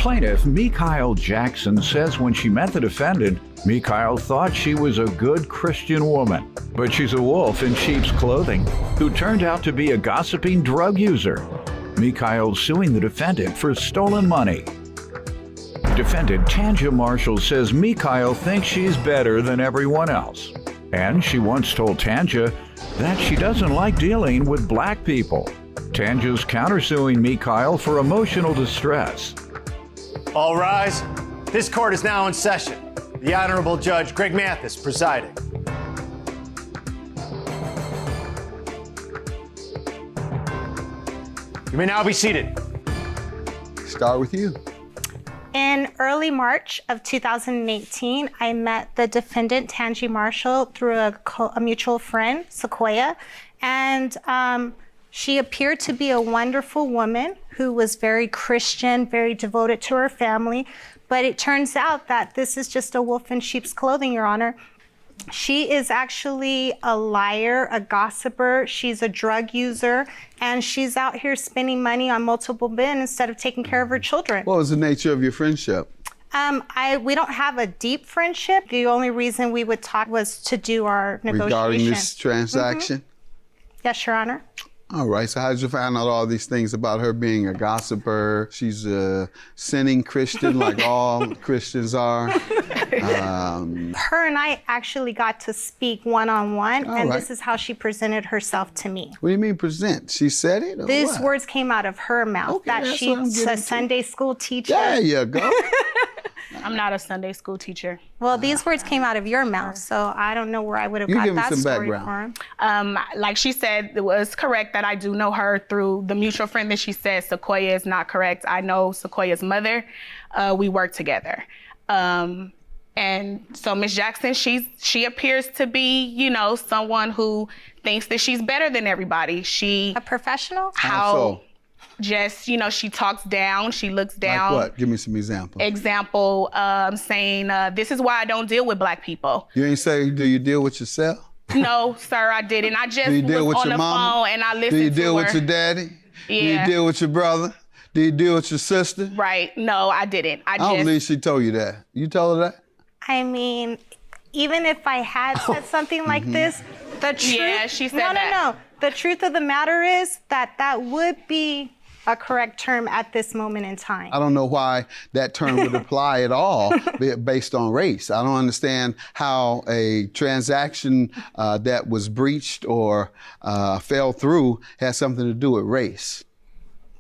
Plaintiff Mikhail Jackson says when she met the defendant, Mikhail thought she was a good Christian woman, but she's a wolf in sheep's clothing who turned out to be a gossiping drug user. Mikhail's suing the defendant for stolen money. Defendant Tanja Marshall says Mikhail thinks she's better than everyone else, and she once told Tanja that she doesn't like dealing with black people. Tanja's countersuing Mikhail for emotional distress. All rise. This court is now in session. The Honorable Judge Greg Mathis presiding. You may now be seated. Start with you. In early March of 2018, I met the defendant, Tanja Marshall, through a mutual friend, Sequoia, and she appeared to be a wonderful woman who was very Christian, very devoted to her family, but it turns out that this is just a wolf in sheep's clothing, Your Honor. She is actually a liar, a gossiper, she's a drug user, and she's out here spending money on multiple men instead of taking care of her children. What was the nature of your friendship? We don't have a deep friendship. The only reason we would talk was to do our negotiation. Regarding this transaction? Yes, Your Honor. All right, so how did you find out all these things about her being a gossiper? She's a sinning Christian like all Christians are. Her and I actually got to speak one-on-one, and this is how she presented herself to me. What do you mean present? She said it? Or These what? words came out of her mouth, Okay, that she's a Sunday school teacher. There you go. I'm not a Sunday school teacher. Well, these words came out of your mouth, so I don't know where I would have got that story from. Like she said, it was correct that I do know her through the mutual friend that she said Sequoia is not correct. I know Sequoia's mother. We work together. And so Ms. Jackson, she appears to be, you know, someone who thinks that she's better than everybody. A professional? How so? Just, you know, she talks down, she looks down. Like what? Give me some examples. Example, saying, this is why I don't deal with black people. You ain't say, do you deal with yourself? No, sir, I didn't. I just Do you deal was with on your the mama? phone and I listened to her. Do you deal with your daddy? Yeah. Do you deal with your brother? Do you deal with your sister? Right. No, I didn't. I don't believe she told you that. You told her that? I mean, even if I had said something like this, the truth... Yeah, she said that. No. The truth of the matter is that would be a correct term at this moment in time. I don't know why that term would apply at all based on race. I don't understand how a transaction that was breached or fell through has something to do with race.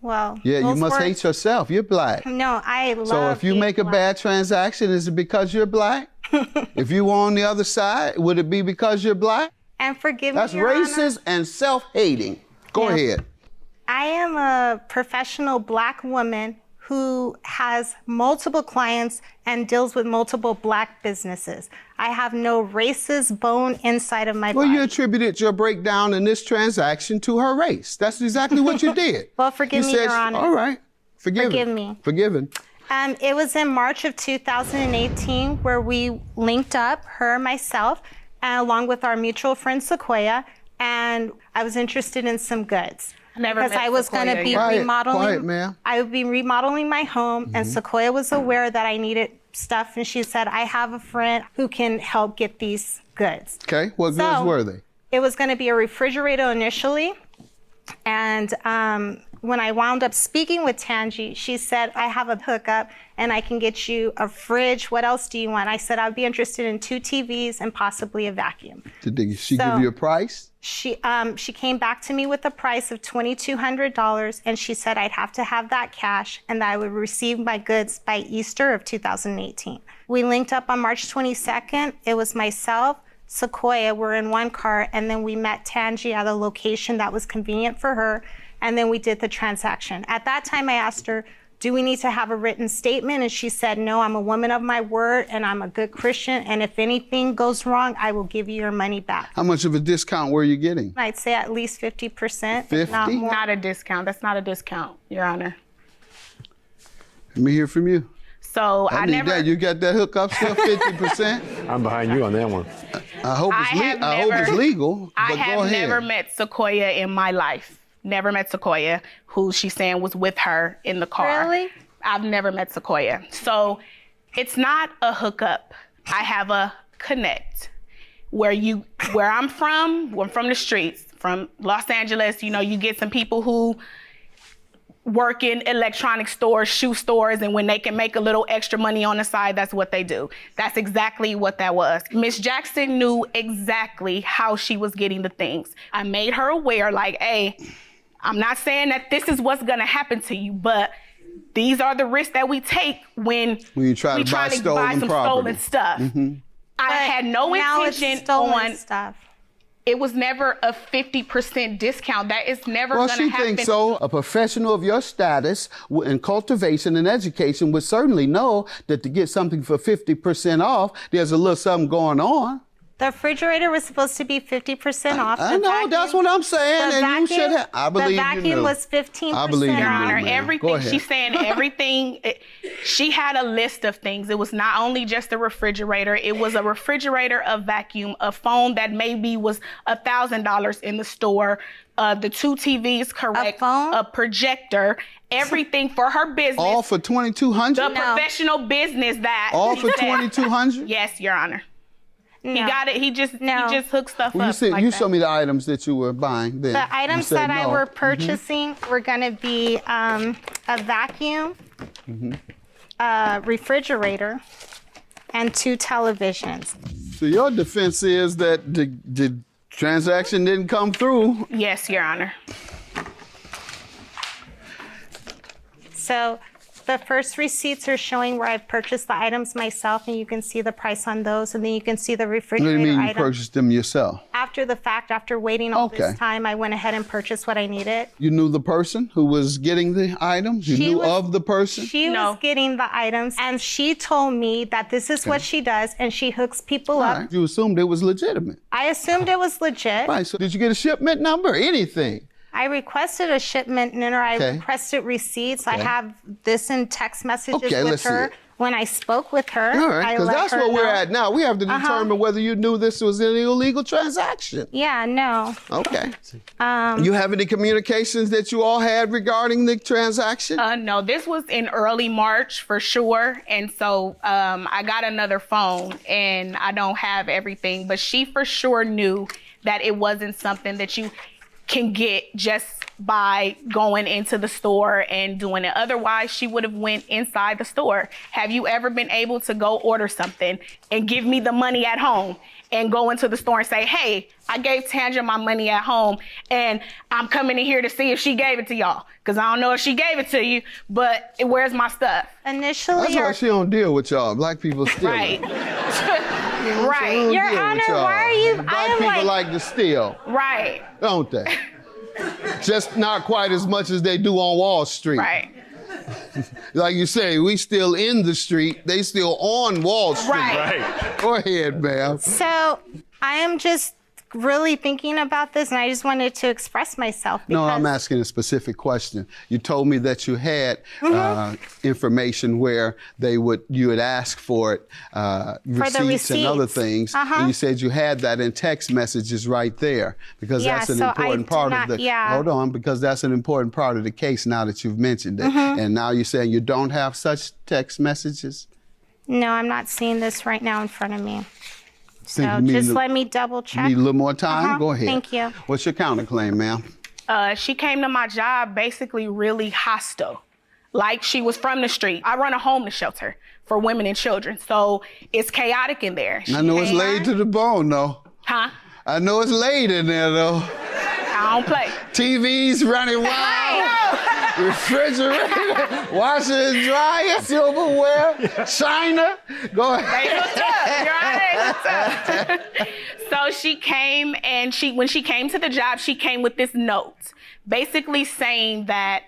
Well, yeah, you must hate yourself. You're black. No, I love So if you make a bad transaction, is it because you're black? If you were on the other side, would it be because you're black? And forgive me, That's Your racist Honor. and self-hating. Go ahead. I am a professional black woman who has multiple clients and deals with multiple black businesses. I have no racist bone inside of my body. Well, you attributed your breakdown in this transaction to her race. That's exactly what you did. Well, forgive me, Your Honor. All right. Forgive me. Forgiven. It was in March of 2018 where we linked up, her and myself, along with our mutual friend Sequoia, and I was interested in some goods. Because I was going to be remodeling. Quiet, ma'am. I would be remodeling my home, and Sequoia was aware that I needed stuff, and she said, I have a friend who can help get these goods. Okay, what goods were they? It was going to be a refrigerator initially, and when I wound up speaking with Tanja, she said, I have a hookup and I can get you a fridge. What else do you want? I said, I'd be interested in 2 TVs and possibly a vacuum. Did she give you a price? She came back to me with a price of $2,200, and she said I'd have to have that cash and that I would receive my goods by Easter of 2018. We linked up on March 22nd. It was myself, Sequoia, we're in one car, and then we met Tanja at a location that was convenient for her, and then we did the transaction. At that time, I asked her, do we need to have a written statement? And she said, no, I'm a woman of my word and I'm a good Christian. And if anything goes wrong, I will give you your money back. How much of a discount were you getting? I'd say at least 50%. 50? Not more. Not a discount. That's not a discount, Your Honor. Let me hear from you. So I need never. that. You got that hookup still 50%? I'm behind you on that one. I hope it's legal. I but have go ahead. never met Sequoia in my life. Never met Sequoia, who she's saying was with her in the car. Really? I've never met Sequoia. So it's not a hookup. I have a connect. Where I'm from the streets, from Los Angeles, you get some people who work in electronic stores, shoe stores, and when they can make a little extra money on the side, that's what they do. That's exactly what that was. Miss Jackson knew exactly how she was getting the things. I made her aware, like, hey, I'm not saying that this is what's gonna happen to you, but these are the risks that we take when you try to buy some stolen stuff. Mm-hmm. I had no intention on stuff. It was never a 50% discount. That is never going to happen. Well, she thinks so. A professional of your status in cultivation and education would certainly know that to get something for 50% off, there's a little something going on. The refrigerator was supposed to be 50% off. I know, that's what I'm saying, and you should have. I believe you knew. The vacuum was 15%. I believe you Your knew, Honor, man. everything, she's saying everything. She had a list of things. It was not only just a refrigerator. It was a refrigerator, a vacuum, a phone that maybe was $1,000 in the store, the 2 TVs, correct, a projector, everything for her business. All for $2,200? The professional business that. All for $2,200? Yes, Your Honor. No. He got it. He just hooked stuff Well, up. you showed me the items that you were buying then. The items that I were purchasing were going to be a vacuum, a refrigerator, and 2 televisions. So your defense is that the transaction didn't come through. Yes, Your Honor. So the first receipts are showing where I've purchased the items myself, and you can see the price on those, and then you can see the What refrigerator do you mean you items. purchased them yourself? After the fact, after waiting all Okay. this time, I went ahead and purchased what I needed. You knew the person who was getting the items? You knew of the person? She was getting the items, and she told me that this is what she does, and she hooks people up. Right. You assumed it was legitimate. I assumed it was legit. Right, so did you get a shipment number? Anything? I requested a shipment number. I Okay. requested receipts. I have this in text messages Okay, with let's see her. it. When I spoke with her, All right, I because let that's her where we're know. at now. We have to determine whether you knew this was an illegal transaction. Yeah, no. Okay. You have any communications that you all had regarding the transaction? No, this was in early March for sure. And so I got another phone and I don't have everything, but she for sure knew that it wasn't something that you can get just by going into the store and doing it. Otherwise, she would have went inside the store. Have you ever been able to go order something and give me the money at home and go into the store and say, hey, I gave Tanja my money at home and I'm coming in here to see if she gave it to y'all? Because I don't know if she gave it to you, but where's my stuff? Initially, That's why she don't deal with y'all. Black people steal. Right. Right. Right. Your Honor, why are you? Black people like to steal, Right. don't they? Just not quite as much as they do on Wall Street. Right. Like you say, we still in the street, they still on Wall Street. Right. Go ahead, ma'am. So I am just really thinking about this, and I just wanted to express myself. No, because I'm asking a specific question. You told me that you had information where you had asked for it, receipts and other things, and you said you had that in text messages right there because that's an important part of the. Hold on, because that's an important part of the case. Now that you've mentioned it, and now you're saying you don't have such text messages. No, I'm not seeing this right now in front of me. So Think you just need let me double check. Need a little more time? Go ahead. Thank you. What's your counterclaim, ma'am? She came to my job basically really hostile, like she was from the street. I run a homeless shelter for women and children, so it's chaotic in there. I know it's laid to the bone, though. Huh? I know it's laid in there, though. I don't play. TVs running wild. Refrigerator, washer and dryer, silverware, china. Go ahead. They hooked up. You're right. They hooked up. So she came, and when she came to the job, she came with this note, basically saying that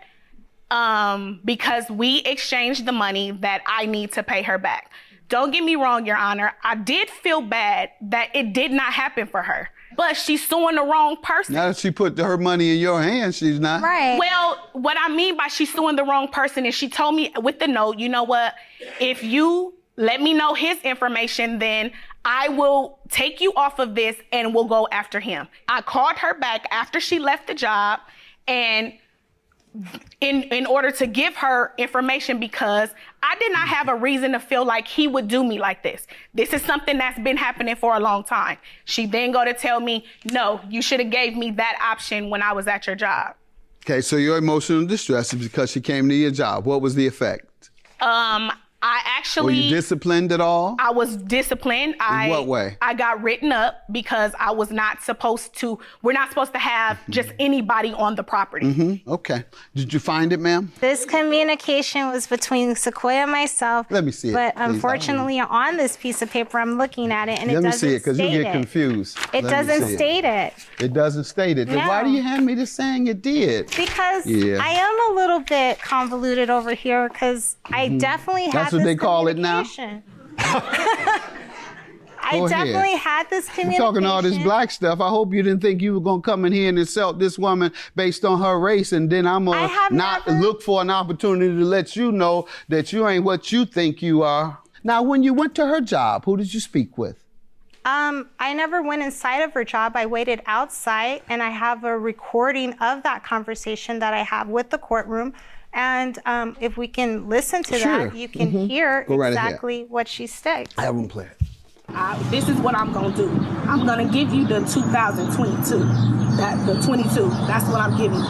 because we exchanged the money, that I need to pay her back. Don't get me wrong, Your Honor. I did feel bad that it did not happen for her. But she's suing the wrong person. Now that she put her money in your hands, she's not. Right. Well, what I mean by she's suing the wrong person is she told me with the note, you know what? If you let me know his information, then I will take you off of this and we'll go after him. I called her back after she left the job, and in order to give her information, because I did not have a reason to feel like he would do me like this. This is something that's been happening for a long time. She then go to tell me, no, you should have gave me that option when I was at your job. Okay, so your emotional distress is because she came to your job. What was the effect? I actually... Were you disciplined at all? I was disciplined. In what way? I got written up because I was not supposed to, we're not supposed to have just anybody on the property. Okay. Did you find it, ma'am? This communication was between Sequoia and myself. Let me see it, But please. unfortunately, on this piece of paper, I'm looking at it, and Let it me doesn't see it, because you state get confused. It doesn't state it. It doesn't state it. Then why do No. you hand me this saying it did? Because Yeah. I am a little bit convoluted over here, because I definitely had That's what this they call it now? communication. I Go ahead. definitely had this You're communication. talking all this black stuff. I hope you didn't think you were going to come in here and insult this woman based on her race, and then I'm going I have to not never- look for an opportunity to let you know that you ain't what you think you are. Now, when you went to her job, who did you speak with? I never went inside of her job. I waited outside, and I have a recording of that conversation that I have with the courtroom. And if we can listen to Sure. that, you can hear Go right ahead. exactly what she states. I haven't played. This is what I'm gonna do. I'm gonna give you the 2022, the 22. That's what I'm giving you.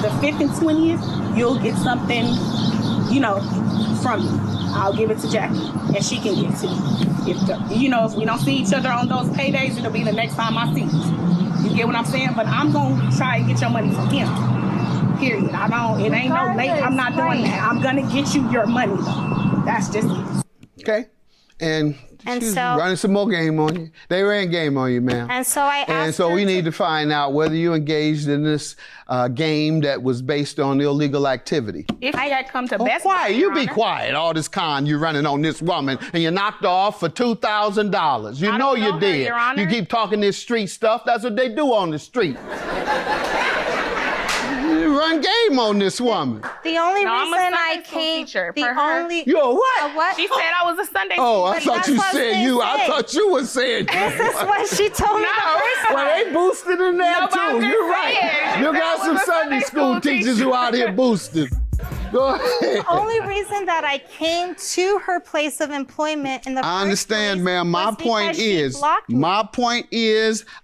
The 5th and 20th, you'll get something, from me. I'll give it to Jackie, and she can give it to you. If we don't see each other on those paydays, it'll be the next time I see you. You get what I'm saying? But I'm gonna try and get your money from him. Period. It ain't no late. I'm not doing that. I'm gonna get you your money though. That's just it. Okay. And she's so- running some more game on you. They ran game on you, ma'am. And so I asked And so her we to- need to find out whether you engaged in this game that was based on illegal activity. If I had come to Oh, Best quiet. Buy, You Your be Honor. quiet. All this con you're running on this woman, and you knocked her off for $2,000. You I know don't you know her, did. Your Honor. You keep talking this street stuff. That's what they do on the street. You run game on this woman. The only No, I'm a reason I Sunday school came, teacher. the For her- only You a what? A what? She said I was a Sunday Oh, school I teacher. thought you That's what said they you. I say. thought you were saying. This is what she told me the first time. Well, they boosted in there No, but I'm too. just You're right. saying. You That got was some a Sunday school teachers who out here boosting. Go ahead. Only reason that I came to her place of employment in the I first understand, place ma'am. My was point because she is, blocked me.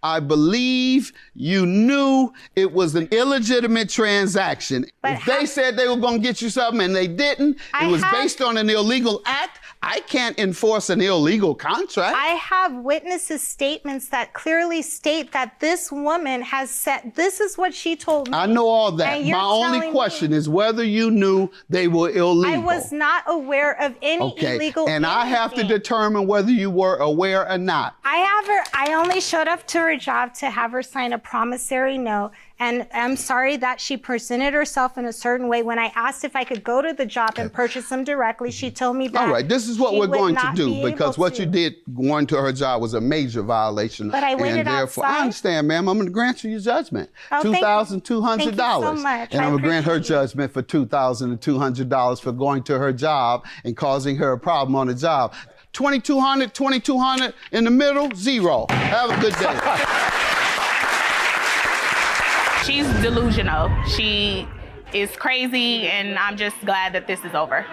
I believe you knew it was an illegitimate transaction. But If they said they were going to get you something and they didn't, I it was have- based on an illegal act. I can't enforce an illegal contract. I have witnesses' statements that clearly state that this woman has said, this is what she told me. I know all that. And you're My only telling question me- is whether you knew they were illegal. I was not aware of any Okay, illegal and I have to anything. determine whether you were aware or not. I only showed up to her job to have her sign a promissory note. And I'm sorry that she presented herself in a certain way. When I asked if I could go to the job and purchase them directly, she told me that. All right, this is what she we're would going to not do, be because able what to. you did going to her job was a major violation. But I waited and therefore, outside. I understand, ma'am. I'm going to grant you your judgment. Oh, thank you. $2,200. Thank you so much. And I I'm going to grant her appreciate it. judgment for $2,200 for going to her job and causing her a problem on the job. $2,200 in the middle, zero. Have a good day. She's delusional. She is crazy, and I'm just glad that this is over.